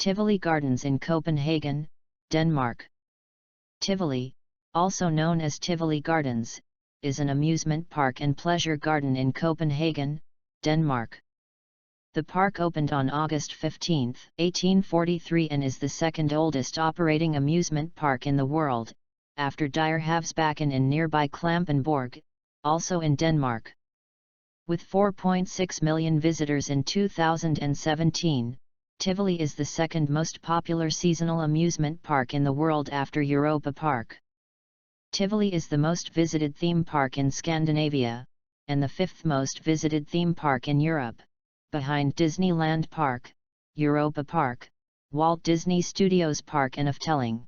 Tivoli Gardens in Copenhagen, Denmark. Tivoli, also known as Tivoli Gardens, is an amusement park and pleasure garden in Copenhagen, Denmark. The park opened on August 15, 1843 and is the second oldest operating amusement park in the world, after Dyrehavsbakken in nearby Klampenborg, also in Denmark. With 4.6 million visitors in 2017, Tivoli is the second most popular seasonal amusement park in the world after Europa-Park. Tivoli is the most visited theme park in Scandinavia, and the fifth most visited theme park in Europe, behind Disneyland Park, Europa-Park, Walt Disney Studios Park and Efteling.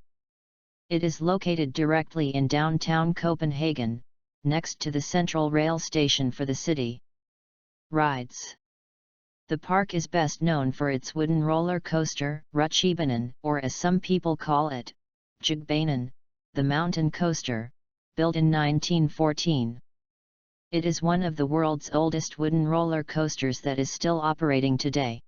It is located directly in downtown Copenhagen, next to the central rail station for the city. Rides. The park is best known for its wooden roller coaster, Rutschebanen, or as some people call it, Bjergbanen, the mountain coaster, built in 1914. It is one of the world's oldest wooden roller coasters that is still operating today.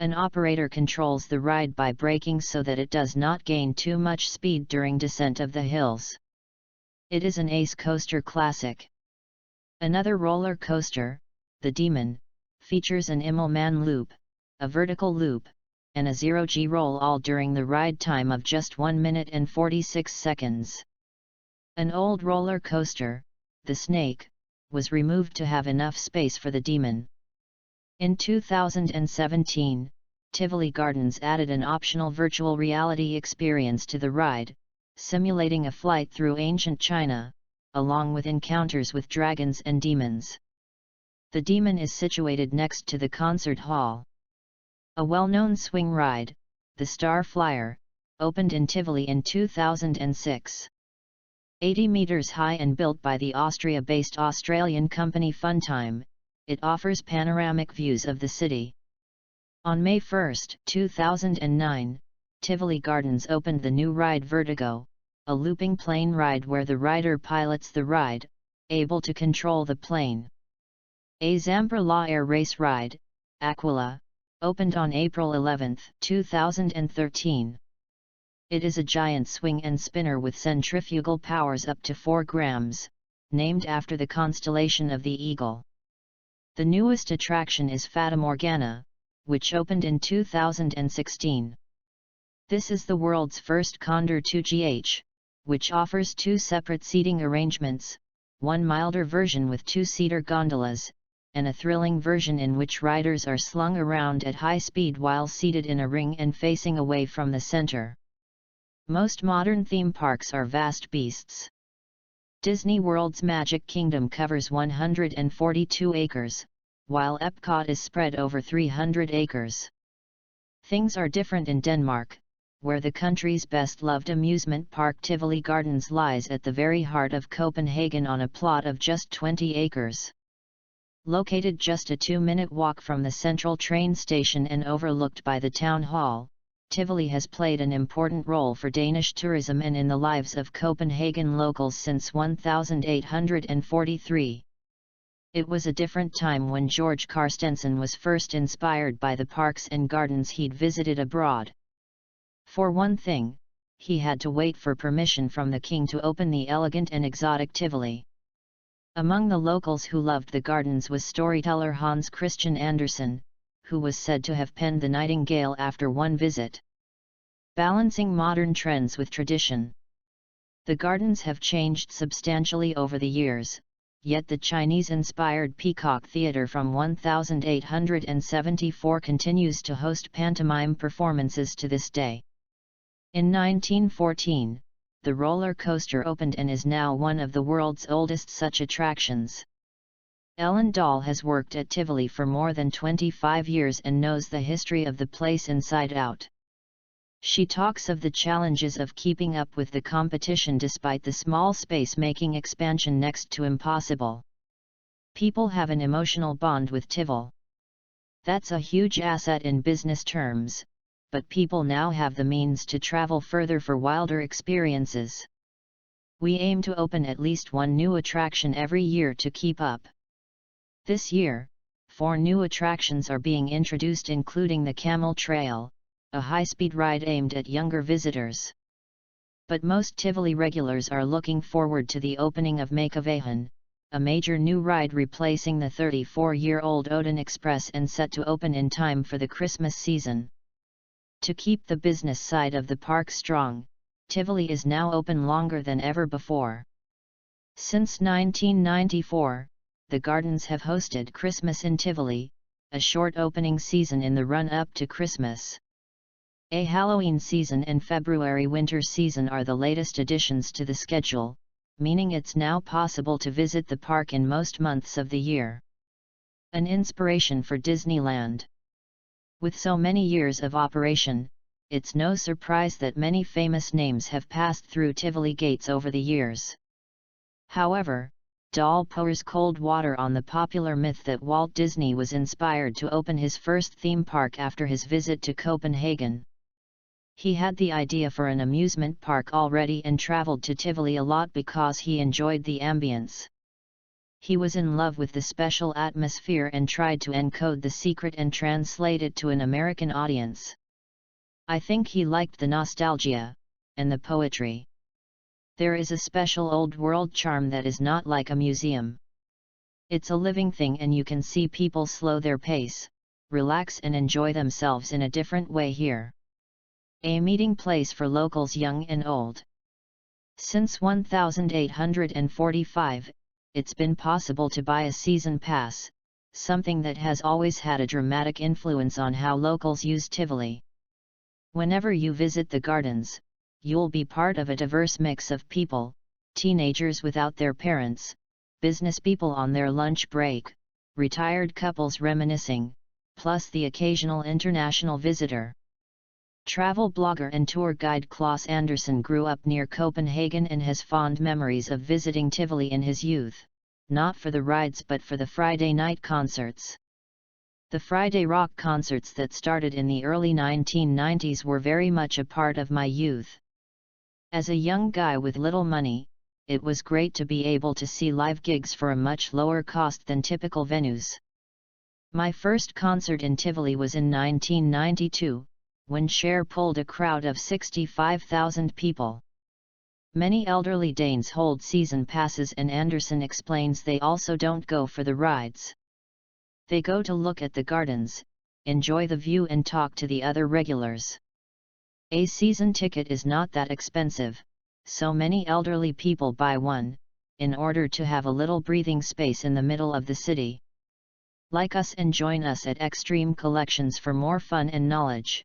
An operator controls the ride by braking so that it does not gain too much speed during descent of the hills. It is an ace coaster classic. Another roller coaster, the Demon, features an Immelmann loop, a vertical loop, and a zero-G roll all during the ride time of just 1 minute and 46 seconds. An old roller coaster, the Snake, was removed to have enough space for the Demon. In 2017, Tivoli Gardens added an optional virtual reality experience to the ride, simulating a flight through ancient China, along with encounters with dragons and demons. The Demon is situated next to the concert hall. A well-known swing ride, the Star Flyer, opened in Tivoli in 2006. 80 meters high and built by the Austria-based Australian company Funtime, it offers panoramic views of the city. On May 1, 2009, Tivoli Gardens opened the new ride Vertigo, a looping plane ride where the rider pilots the ride, able to control the plane. A Zamper La Air race ride, Aquila, opened on April 11, 2013. It is a giant swing and spinner with centrifugal powers up to 4 grams, named after the constellation of the Eagle. The newest attraction is Fata Morgana, which opened in 2016. This is the world's first Condor 2GH, which offers 2 separate seating arrangements, one milder version with 2-seater gondolas, and a thrilling version in which riders are slung around at high speed while seated in a ring and facing away from the center. Most modern theme parks are vast beasts. Disney World's Magic Kingdom covers 142 acres, while Epcot is spread over 300 acres. Things are different in Denmark, where the country's best-loved amusement park Tivoli Gardens lies at the very heart of Copenhagen on a plot of just 20 acres. Located just a 2-minute walk from the central train station and overlooked by the town hall, Tivoli has played an important role for Danish tourism and in the lives of Copenhagen locals since 1843. It was a different time when George Carstensen was first inspired by the parks and gardens he'd visited abroad. For one thing, he had to wait for permission from the king to open the elegant and exotic Tivoli. Among the locals who loved the gardens was storyteller Hans Christian Andersen, who was said to have penned The Nightingale after one visit. Balancing modern trends with tradition. The gardens have changed substantially over the years, yet the Chinese-inspired Peacock Theatre from 1874 continues to host pantomime performances to this day. In 1914, the roller coaster opened and is now one of the world's oldest such attractions. Ellen Dahl has worked at Tivoli for more than 25 years and knows the history of the place inside out. She talks of the challenges of keeping up with the competition despite the small space, making expansion next to impossible. People have an emotional bond with Tivoli. That's a huge asset in business terms, but people now have the means to travel further for wilder experiences. We aim to open at least one new attraction every year to keep up. This year, 4 new attractions are being introduced, including the Camel Trail, a high-speed ride aimed at younger visitors. But most Tivoli regulars are looking forward to the opening of Makavehan, a major new ride replacing the 34-year-old Odin Express and set to open in time for the Christmas season. To keep the business side of the park strong, Tivoli is now open longer than ever before. Since 1994, the gardens have hosted Christmas in Tivoli, a short opening season in the run-up to Christmas. A Halloween season and February winter season are the latest additions to the schedule, meaning it's now possible to visit the park in most months of the year. An inspiration for Disneyland. With so many years of operation, it's no surprise that many famous names have passed through Tivoli gates over the years. However, Dahl pours cold water on the popular myth that Walt Disney was inspired to open his first theme park after his visit to Copenhagen. He had the idea for an amusement park already and traveled to Tivoli a lot because he enjoyed the ambience. He was in love with the special atmosphere and tried to encode the secret and translate it to an American audience. I think he liked the nostalgia, and the poetry. There is a special old-world charm that is not like a museum. It's a living thing and you can see people slow their pace, relax and enjoy themselves in a different way here. A meeting place for locals young and old. Since 1845, it's been possible to buy a season pass, something that has always had a dramatic influence on how locals use Tivoli. Whenever you visit the gardens, you'll be part of a diverse mix of people, teenagers without their parents, business people on their lunch break, retired couples reminiscing, plus the occasional international visitor. Travel blogger and tour guide Claes Andersen grew up near Copenhagen and has fond memories of visiting Tivoli in his youth, not for the rides but for the Friday night concerts. The Friday rock concerts that started in the early 1990s were very much a part of my youth. As a young guy with little money, it was great to be able to see live gigs for a much lower cost than typical venues. My first concert in Tivoli was in 1992, when Cher pulled a crowd of 65,000 people. Many elderly Danes hold season passes and Andersen explains they also don't go for the rides. They go to look at the gardens, enjoy the view and talk to the other regulars. A season ticket is not that expensive, so many elderly people buy one, in order to have a little breathing space in the middle of the city. Like us and join us at Extreme Collections for more fun and knowledge.